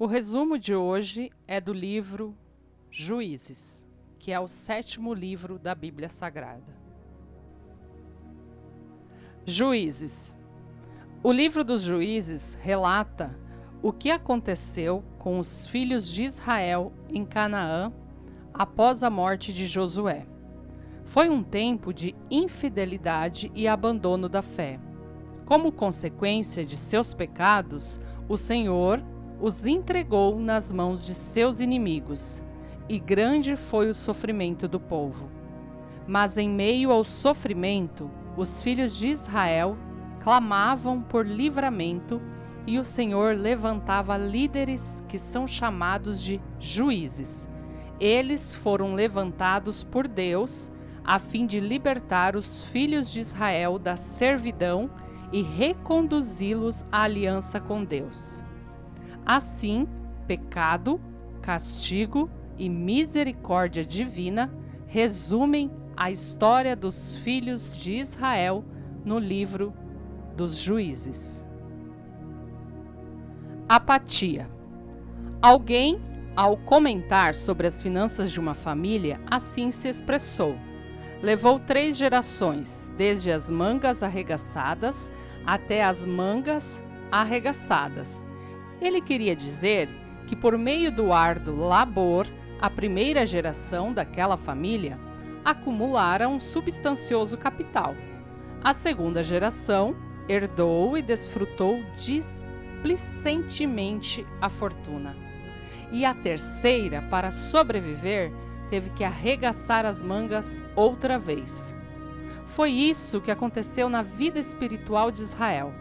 O resumo de hoje é do livro Juízes, que é o 7º livro da Bíblia Sagrada. Juízes. O livro dos Juízes relata o que aconteceu com os filhos de Israel em Canaã após a morte de Josué. Foi um tempo de infidelidade e abandono da fé. Como consequência de seus pecados, o Senhor os entregou nas mãos de seus inimigos, e grande foi o sofrimento do povo. Mas em meio ao sofrimento, os filhos de Israel clamavam por livramento, e o Senhor levantava líderes que são chamados de juízes. Eles foram levantados por Deus a fim de libertar os filhos de Israel da servidão e reconduzi-los à aliança com Deus. Assim, pecado, castigo e misericórdia divina resumem a história dos filhos de Israel no livro dos Juízes. Apatia. Alguém, ao comentar sobre as finanças de uma família, assim se expressou: levou 3 gerações, desde as mangas arregaçadas até as mangas arregaçadas. Ele queria dizer que, por meio do árduo labor, a primeira geração daquela família acumulara um substancioso capital. A segunda geração herdou e desfrutou displicentemente a fortuna. E a terceira, para sobreviver, teve que arregaçar as mangas outra vez. Foi isso que aconteceu na vida espiritual de Israel.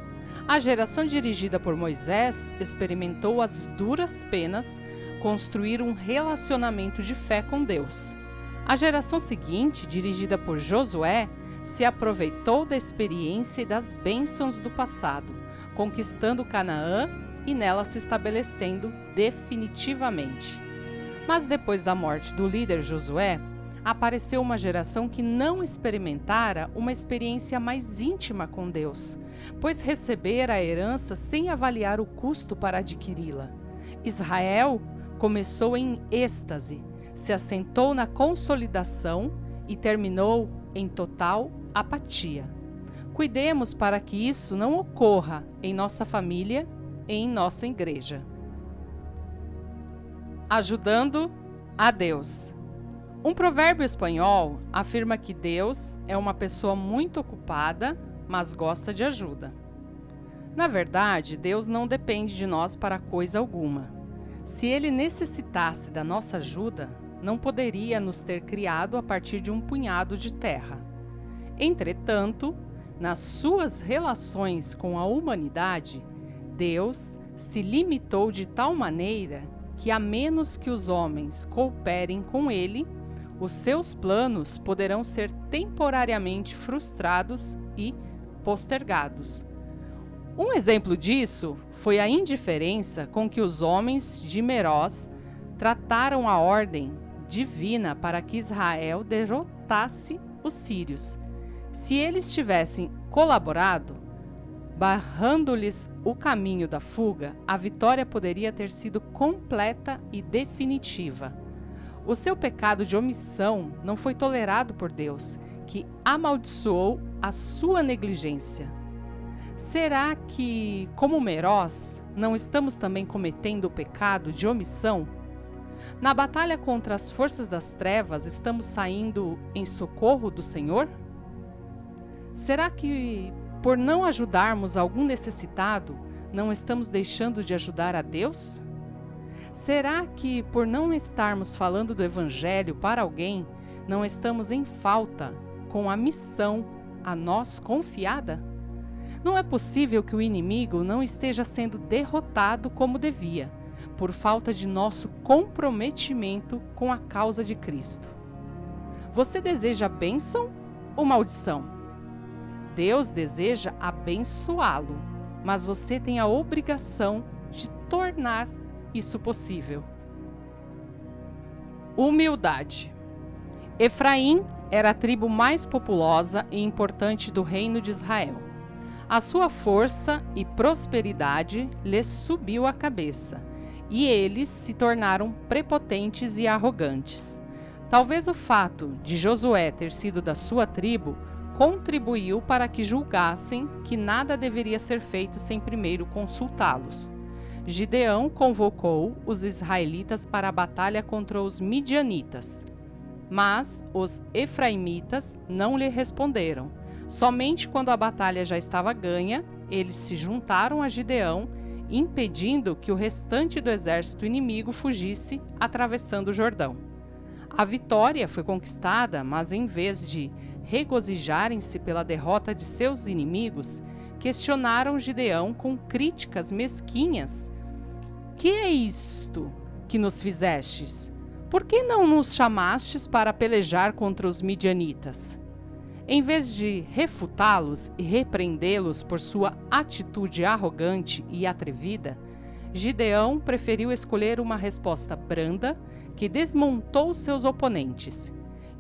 A geração dirigida por Moisés experimentou as duras penas, construir um relacionamento de fé com Deus. A geração seguinte, dirigida por Josué, se aproveitou da experiência e das bênçãos do passado, conquistando Canaã e nela se estabelecendo definitivamente. Mas depois da morte do líder Josué, apareceu uma geração que não experimentara uma experiência mais íntima com Deus, pois recebera a herança sem avaliar o custo para adquiri-la. Israel começou em êxtase, se assentou na consolidação e terminou em total apatia. Cuidemos para que isso não ocorra em nossa família e em nossa igreja. Ajudando a Deus. Um provérbio espanhol afirma que Deus é uma pessoa muito ocupada, mas gosta de ajuda. Na verdade, Deus não depende de nós para coisa alguma. Se Ele necessitasse da nossa ajuda, não poderia nos ter criado a partir de um punhado de terra. Entretanto, nas suas relações com a humanidade, Deus se limitou de tal maneira que, a menos que os homens cooperem com Ele, os seus planos poderão ser temporariamente frustrados e postergados. Um exemplo disso foi a indiferença com que os homens de Meroz trataram a ordem divina para que Israel derrotasse os sírios. Se eles tivessem colaborado, barrando-lhes o caminho da fuga, a vitória poderia ter sido completa e definitiva. O seu pecado de omissão não foi tolerado por Deus, que amaldiçoou a sua negligência. Será que, como Meroz, não estamos também cometendo o pecado de omissão? Na batalha contra as forças das trevas, estamos saindo em socorro do Senhor? Será que, por não ajudarmos algum necessitado, não estamos deixando de ajudar a Deus? Será que, por não estarmos falando do Evangelho para alguém, não estamos em falta com a missão a nós confiada? Não é possível que o inimigo não esteja sendo derrotado como devia, por falta de nosso comprometimento com a causa de Cristo. Você deseja bênção ou maldição? Deus deseja abençoá-lo, mas você tem a obrigação de tornar isso possível. Humildade. Efraim era a tribo mais populosa e importante do reino de Israel. A sua força e prosperidade lhes subiu à cabeça, e eles se tornaram prepotentes e arrogantes. Talvez o fato de Josué ter sido da sua tribo contribuiu para que julgassem que nada deveria ser feito sem primeiro consultá-los. Gideão convocou os israelitas para a batalha contra os midianitas, mas os efraimitas não lhe responderam. Somente quando a batalha já estava ganha, eles se juntaram a Gideão, impedindo que o restante do exército inimigo fugisse atravessando o Jordão. A vitória foi conquistada, mas em vez de regozijarem-se pela derrota de seus inimigos, questionaram Gideão com críticas mesquinhas. Que é isto que nos fizestes? Por que não nos chamastes para pelejar contra os midianitas? Em vez de refutá-los e repreendê-los por sua atitude arrogante e atrevida, Gideão preferiu escolher uma resposta branda que desmontou seus oponentes.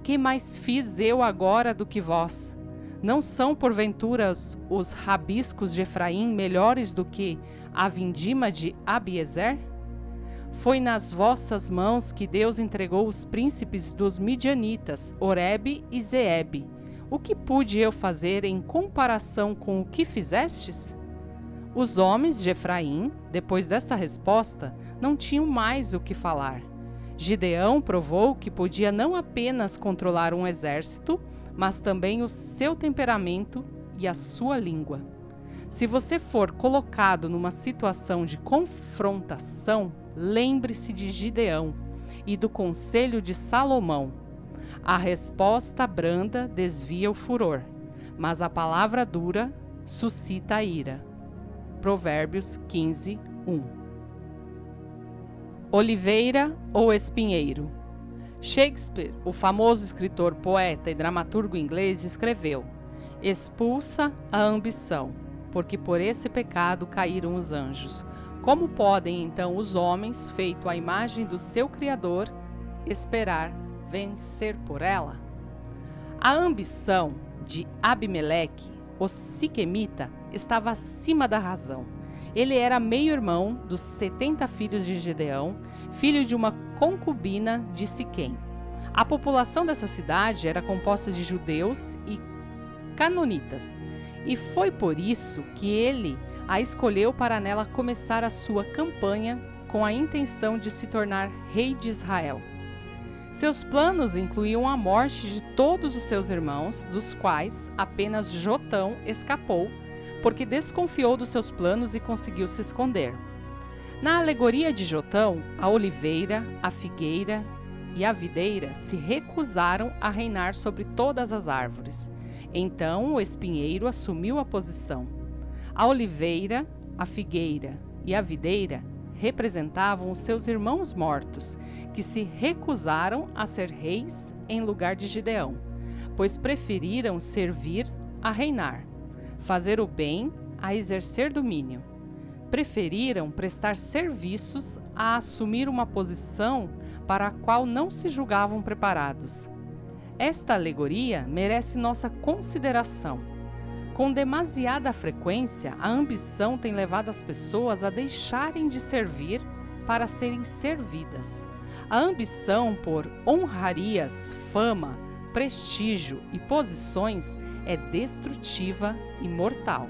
Que mais fiz eu agora do que vós? Não são, porventura, os rabiscos de Efraim melhores do que a vindima de Abiezer? Foi nas vossas mãos que Deus entregou os príncipes dos midianitas, Oreb e Zeebe. O que pude eu fazer em comparação com o que fizestes? Os homens de Efraim, depois dessa resposta, não tinham mais o que falar. Gideão provou que podia não apenas controlar um exército, mas também o seu temperamento e a sua língua. Se você for colocado numa situação de confrontação, lembre-se de Gideão e do conselho de Salomão. A resposta branda desvia o furor, mas a palavra dura suscita a ira. Provérbios 15, 1. Oliveira ou espinheiro? Shakespeare, o famoso escritor, poeta e dramaturgo inglês, escreveu: expulsa a ambição, porque por esse pecado caíram os anjos. Como podem, então, os homens, feito à imagem do seu Criador, esperar vencer por ela? A ambição de Abimeleque, o siquemita, estava acima da razão. Ele era meio-irmão dos 70 filhos de Gideão, filho de uma concubina de Siquém. A população dessa cidade era composta de judeus e canonitas, e foi por isso que ele a escolheu para nela começar a sua campanha com a intenção de se tornar rei de Israel. Seus planos incluíam a morte de todos os seus irmãos, dos quais apenas Jotão escapou, porque desconfiou dos seus planos e conseguiu se esconder. Na alegoria de Jotão, a oliveira, a figueira e a videira se recusaram a reinar sobre todas as árvores. Então o espinheiro assumiu a posição. A oliveira, a figueira e a videira representavam os seus irmãos mortos, que se recusaram a ser reis em lugar de Gideão, pois preferiram servir a reinar, fazer o bem a exercer domínio. Preferiram prestar serviços a assumir uma posição para a qual não se julgavam preparados. Esta alegoria merece nossa consideração. Com demasiada frequência, a ambição tem levado as pessoas a deixarem de servir para serem servidas. A ambição por honrarias, fama, prestígio e posições é destrutiva e mortal.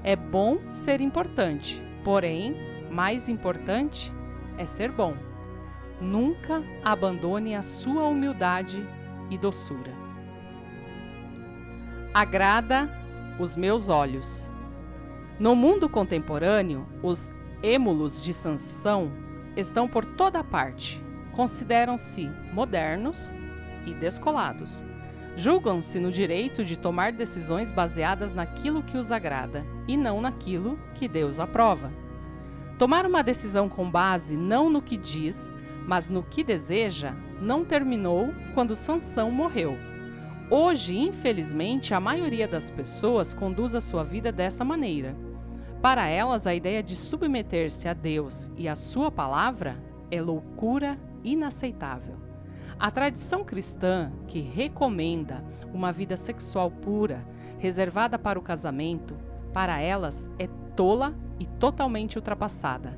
É bom ser importante, porém, mais importante é ser bom. Nunca abandone a sua humildade e doçura. Agrada os meus olhos. No mundo contemporâneo, os émulos de Sansão estão por toda parte. Consideram-se modernos e descolados. Julgam-se no direito de tomar decisões baseadas naquilo que os agrada e não naquilo que Deus aprova. Tomar uma decisão com base não no que diz, mas no que deseja, não terminou quando Sansão morreu. Hoje, infelizmente, a maioria das pessoas conduz a sua vida dessa maneira. Para elas, a ideia de submeter-se a Deus e à sua palavra é loucura inaceitável. A tradição cristã, que recomenda uma vida sexual pura, reservada para o casamento, para elas é tola e totalmente ultrapassada.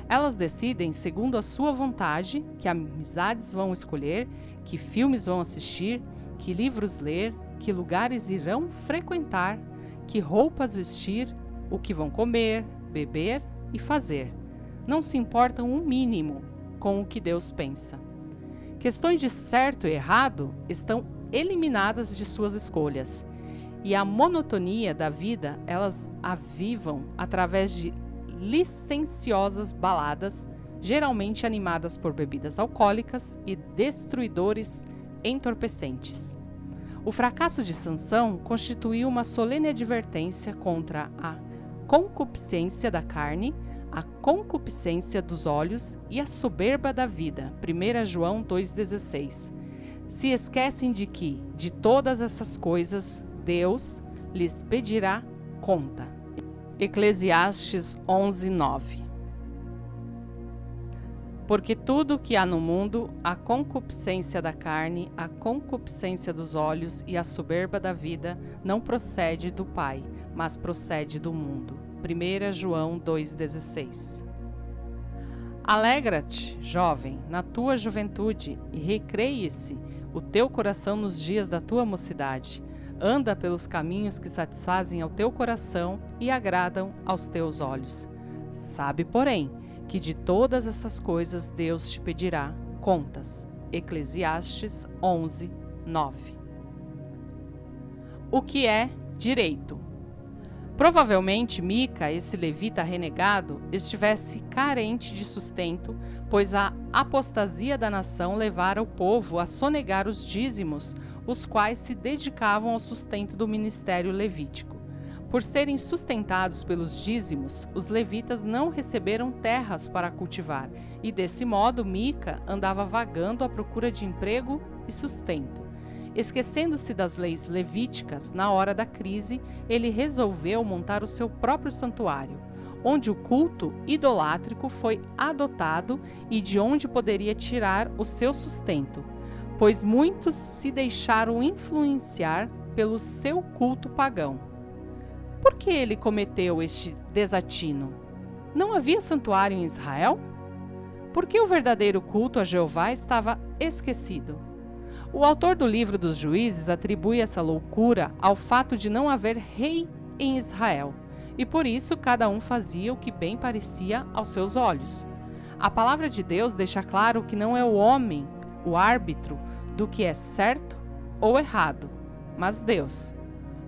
Elas decidem segundo a sua vontade que amizades vão escolher, que filmes vão assistir, que livros ler, que lugares irão frequentar, que roupas vestir, o que vão comer, beber e fazer. Não se importam o mínimo com o que Deus pensa. Questões de certo e errado estão eliminadas de suas escolhas, e a monotonia da vida elas avivam através de licenciosas baladas, geralmente animadas por bebidas alcoólicas e destruidores entorpecentes. O fracasso de Sansão constituiu uma solene advertência contra a concupiscência da carne, a concupiscência dos olhos e a soberba da vida. 1 João 2,16. Se esquecem de que, de todas essas coisas, Deus lhes pedirá conta. Eclesiastes 11:9. Porque tudo o que há no mundo, a concupiscência da carne, a concupiscência dos olhos e a soberba da vida, não procede do Pai, mas procede do mundo. 1 João 2,16. Alegra-te, jovem, na tua juventude, e recreie-se o teu coração nos dias da tua mocidade. Anda pelos caminhos que satisfazem ao teu coração e agradam aos teus olhos. Sabe, porém, que de todas essas coisas Deus te pedirá contas. Eclesiastes 11:9. O que é direito? Provavelmente Mica, esse levita renegado, estivesse carente de sustento, pois a apostasia da nação levara o povo a sonegar os dízimos, os quais se dedicavam ao sustento do ministério levítico. Por serem sustentados pelos dízimos, os levitas não receberam terras para cultivar, e desse modo Mica andava vagando à procura de emprego e sustento. Esquecendo-se das leis levíticas, na hora da crise, ele resolveu montar o seu próprio santuário, onde o culto idolátrico foi adotado e de onde poderia tirar o seu sustento, pois muitos se deixaram influenciar pelo seu culto pagão. Por que ele cometeu este desatino? Não havia santuário em Israel? Por que o verdadeiro culto a Jeová estava esquecido? O autor do livro dos Juízes atribui essa loucura ao fato de não haver rei em Israel, e por isso cada um fazia o que bem parecia aos seus olhos. A palavra de Deus deixa claro que não é o homem o árbitro do que é certo ou errado, mas Deus.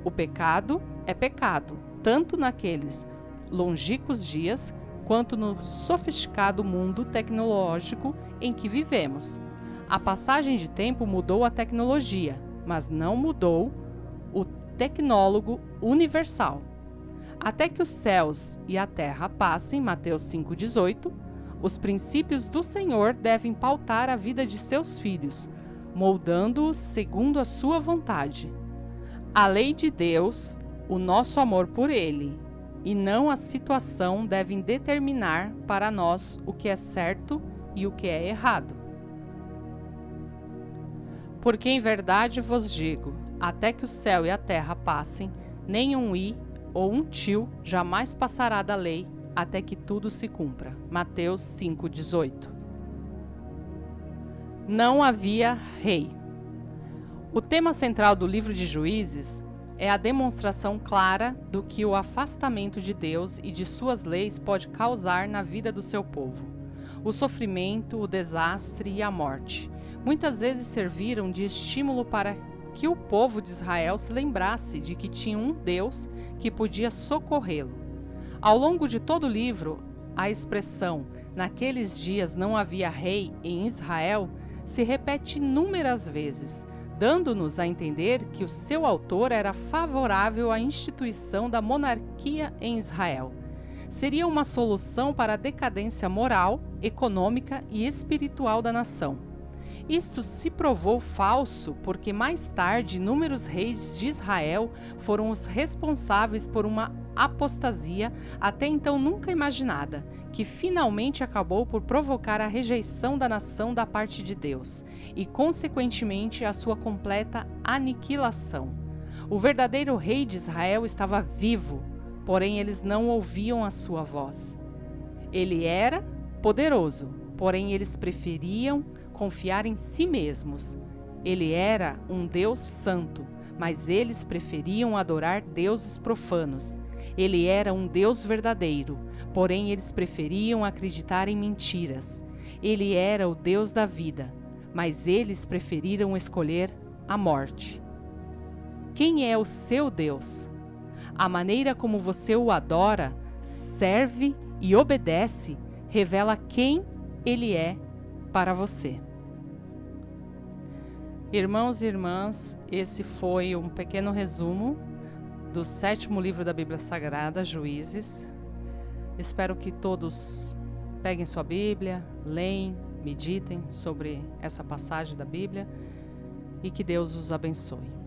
O pecado é pecado, tanto naqueles longínquos dias quanto no sofisticado mundo tecnológico em que vivemos. A passagem de tempo mudou a tecnologia, mas não mudou o tecnólogo universal. Até que os céus e a terra passem, Mateus 5,18, os princípios do Senhor devem pautar a vida de seus filhos, moldando-os segundo a sua vontade. A lei de Deus, o nosso amor por Ele, e não a situação devem determinar para nós o que é certo e o que é errado. Porque em verdade vos digo, até que o céu e a terra passem, nem um i ou um tio jamais passará da lei, até que tudo se cumpra. Mateus 5,18. Não havia rei. O tema central do livro de Juízes é a demonstração clara do que o afastamento de Deus e de suas leis pode causar na vida do seu povo. O sofrimento, o desastre e a morte muitas vezes serviram de estímulo para que o povo de Israel se lembrasse de que tinha um Deus que podia socorrê-lo. Ao longo de todo o livro, a expressão "naqueles dias não havia rei em Israel" se repete inúmeras vezes, dando-nos a entender que o seu autor era favorável à instituição da monarquia em Israel. Seria uma solução para a decadência moral, econômica e espiritual da nação. Isso se provou falso porque mais tarde inúmeros reis de Israel foram os responsáveis por uma apostasia até então nunca imaginada, que finalmente acabou por provocar a rejeição da nação da parte de Deus e, consequentemente, a sua completa aniquilação. O verdadeiro rei de Israel estava vivo, porém eles não ouviam a sua voz. Ele era poderoso, porém eles preferiam confiar em si mesmos. Ele era um Deus santo, mas eles preferiam adorar deuses profanos. Ele era um Deus verdadeiro, porém eles preferiam acreditar em mentiras. Ele era o Deus da vida, mas eles preferiram escolher a morte. Quem é o seu Deus? A maneira como você o adora, serve e obedece revela quem Ele é para você. Irmãos e irmãs, esse foi um pequeno resumo do 7º livro da Bíblia Sagrada, Juízes. Espero que todos peguem sua Bíblia, leem, meditem sobre essa passagem da Bíblia e que Deus os abençoe.